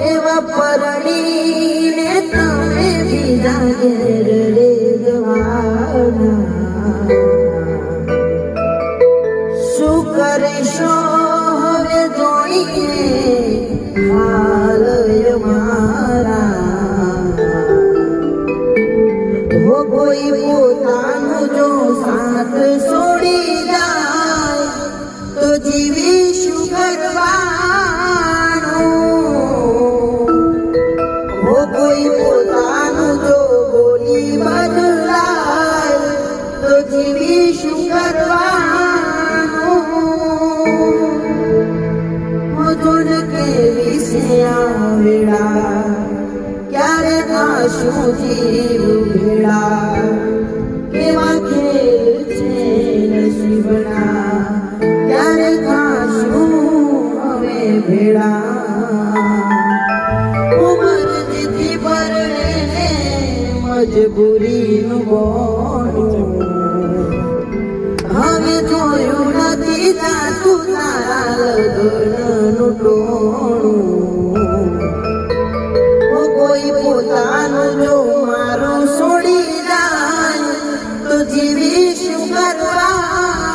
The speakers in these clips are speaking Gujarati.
એવા પરણીને તમે બીજા ઘેર રે જવાના શું કરીશો હવે જોઈને હાલ મારા હો કોઈ પોતાનું જો સાથ છોડી જાય તો જીવી શું કરવાનું હો કોઈ પોતાનું જો બોલી બદલાય તો જીવી શું કરવાનું જોડ કેવી છે આ વેળા ક્યારે થાશું જીવ ભેળા કેવા ખેલ છે નસીબના ક્યારે થાશું હવે ભેળા ઉમરથી પરણે મજબૂરીનું બોનું હવે જોયું નથી જાતું તારા લગ્નનું ટોણું કોઈ પોતાનું જો મારું છોડી જાય તો જીવી શું કરવાનું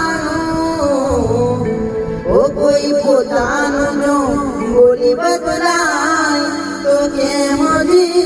ઓ કોઈ પોતાનું જો બોલી બદલાય તો કેમ જીવ